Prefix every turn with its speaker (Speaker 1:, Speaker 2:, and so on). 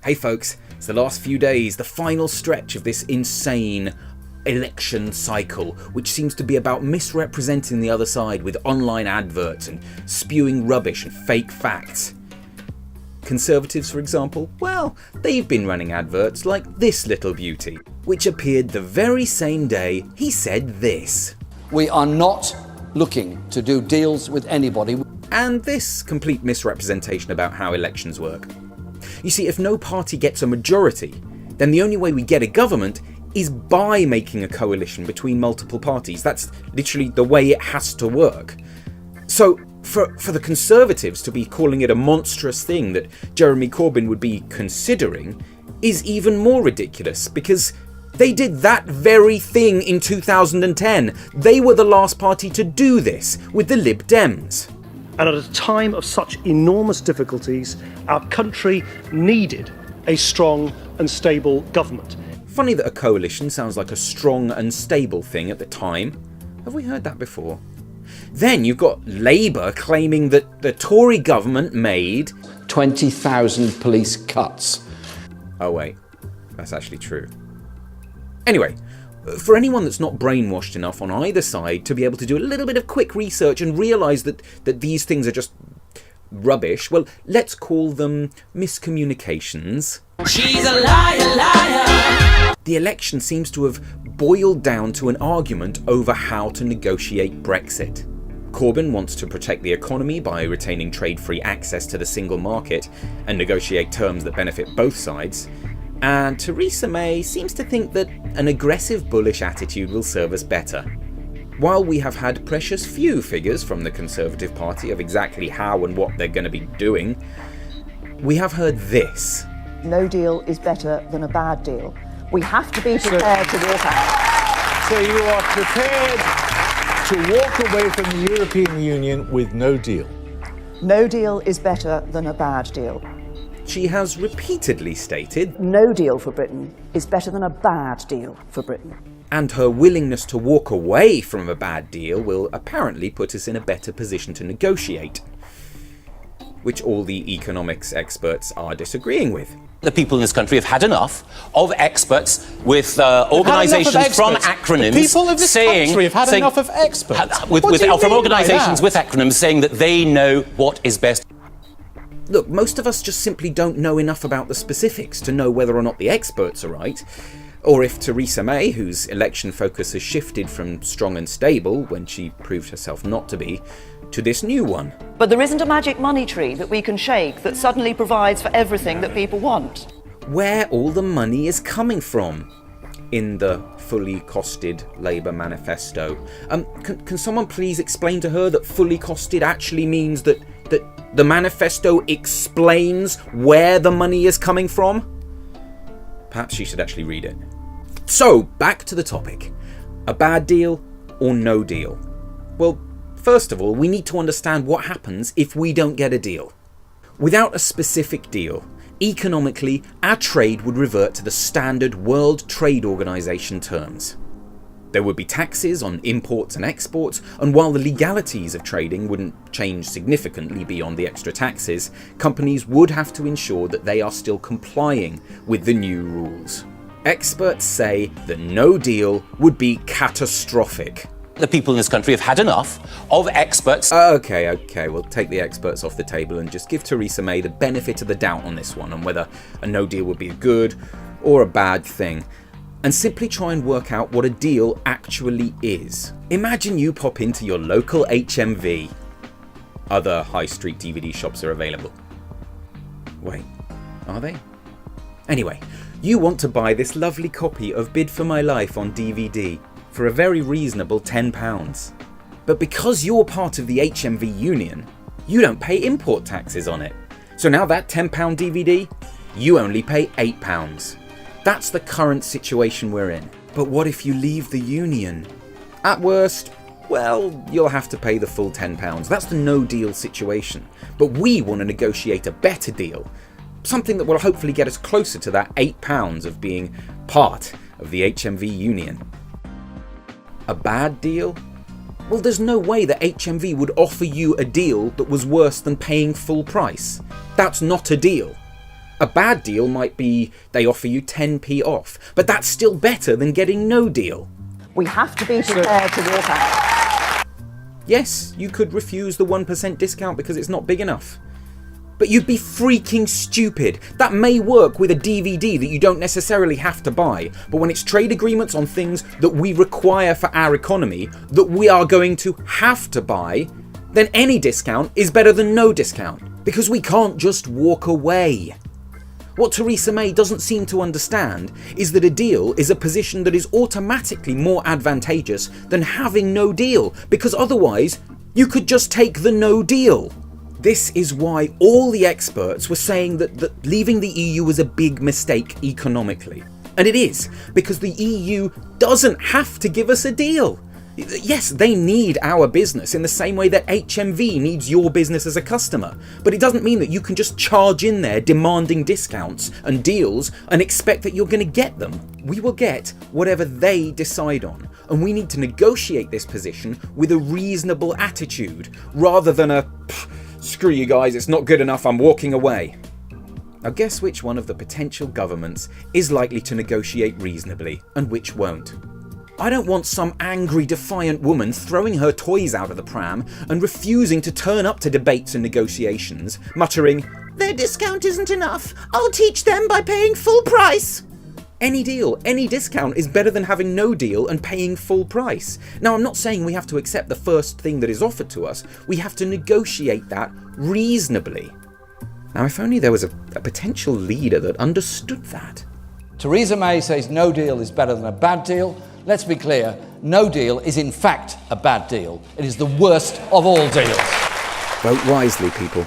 Speaker 1: Hey folks, it's the last few days, the final stretch of this insane election cycle, which seems to be about misrepresenting the other side with online adverts and spewing rubbish and fake facts. Conservatives, for example, well, they've been running adverts like this little beauty, which appeared the very same day he said this.
Speaker 2: We are not looking to do deals with anybody.
Speaker 1: And this complete misrepresentation about how elections work. You see, if no party gets a majority, then the only way we get a government is by making a coalition between multiple parties. That's literally the way it has to work. So for the Conservatives to be calling it a monstrous thing that Jeremy Corbyn would be considering is even more ridiculous, because they did that very thing in 2010. They were the last party to do this with the Lib Dems.
Speaker 3: And at a time of such enormous difficulties, our country needed a strong and stable government.
Speaker 1: Funny that a coalition sounds like a strong and stable thing at the time. Have we heard that before? Then you've got Labour claiming that the Tory government made
Speaker 2: 20,000 police cuts.
Speaker 1: Oh wait, that's actually true. Anyway, for anyone that's not brainwashed enough on either side to be able to do a little bit of quick research and realise that these things are just rubbish, well, let's call them miscommunications.
Speaker 4: She's a liar, liar.
Speaker 1: The election seems to have boiled down to an argument over how to negotiate Brexit. Corbyn wants to protect the economy by retaining trade-free access to the single market and negotiate terms that benefit both sides. And Theresa May seems to think that an aggressive bullish attitude will serve us better. While we have had precious few figures from the Conservative Party of exactly how and what they're going to be doing, we have heard this.
Speaker 5: No deal is better than a bad deal. We have to be prepared to walk out.
Speaker 6: So you are prepared to walk away from the European Union with no deal?
Speaker 5: No deal is better than a bad deal.
Speaker 1: She has repeatedly stated,
Speaker 5: no deal for Britain is better than a bad deal for Britain.
Speaker 1: And her willingness to walk away from a bad deal will apparently put us in a better position to negotiate, which all the economics experts are disagreeing with.
Speaker 7: The people in this country have had enough of experts with organisations from acronyms.
Speaker 6: The people of this country have had enough of experts.
Speaker 7: From organisations with acronyms saying that they know what is best.
Speaker 1: Look, most of us just simply don't know enough about the specifics to know whether or not the experts are right, or if Theresa May, whose election focus has shifted from strong and stable, when she proved herself not to be, to this new one.
Speaker 5: But there isn't a magic money tree that we can shake that suddenly provides for everything that people want.
Speaker 1: Where all the money is coming from in the fully costed Labour manifesto. Can someone please explain to her that fully costed actually means that the manifesto explains where the money is coming from? Perhaps she should actually read it. So, back to the topic. A bad deal or no deal? Well, first of all, we need to understand what happens if we don't get a deal. Without a specific deal, economically, our trade would revert to the standard World Trade Organization terms. There would be taxes on imports and exports, and while the legalities of trading wouldn't change significantly beyond the extra taxes, companies would have to ensure that they are still complying with the new rules. Experts say that no deal would be catastrophic.
Speaker 7: The people in this country have had enough of experts.
Speaker 1: Okay, we'll take the experts off the table and just give Theresa May the benefit of the doubt on this one, on whether a no deal would be a good or a bad thing, and simply try and work out what a deal actually is. Imagine you pop into your local HMV. Other high street DVD shops are available. Wait, are they? Anyway, you want to buy this lovely copy of Bid for My Life on DVD for a very reasonable £10. But because you're part of the HMV union, you don't pay import taxes on it. So now that £10 DVD, you only pay £8. That's the current situation we're in. But what if you leave the union? At worst, well, you'll have to pay the full £10. That's the no deal situation. But we want to negotiate a better deal. Something that will hopefully get us closer to that £8 of being part of the HMV union. A bad deal? Well, there's no way that HMV would offer you a deal that was worse than paying full price. That's not a deal. A bad deal might be they offer you 10p off, but that's still better than getting no deal.
Speaker 5: We have to be prepared to walk out.
Speaker 1: Yes, you could refuse the 1% discount because it's not big enough. But you'd be freaking stupid. That may work with a DVD that you don't necessarily have to buy, but when it's trade agreements on things that we require for our economy, that we are going to have to buy, then any discount is better than no discount, because we can't just walk away. What Theresa May doesn't seem to understand is that a deal is a position that is automatically more advantageous than having no deal, because otherwise you could just take the no deal. This is why all the experts were saying that leaving the EU was a big mistake economically. And it is, because the EU doesn't have to give us a deal. Yes, they need our business in the same way that HMV needs your business as a customer, but it doesn't mean that you can just charge in there demanding discounts and deals and expect that you're going to get them. We will get whatever they decide on, and we need to negotiate this position with a reasonable attitude, rather than a "screw you guys, it's not good enough, I'm walking away." Now guess which one of the potential governments is likely to negotiate reasonably and which won't. I don't want some angry, defiant woman throwing her toys out of the pram and refusing to turn up to debates and negotiations, muttering, "Their discount isn't enough, I'll teach them by paying full price." Any deal, any discount is better than having no deal and paying full price. Now, I'm not saying we have to accept the first thing that is offered to us, we have to negotiate that reasonably. Now, if only there was a potential leader that understood that.
Speaker 2: Theresa May says no deal is better than a bad deal. Let's be clear, no deal is in fact a bad deal. It is the worst of all deals.
Speaker 1: Vote wisely, people.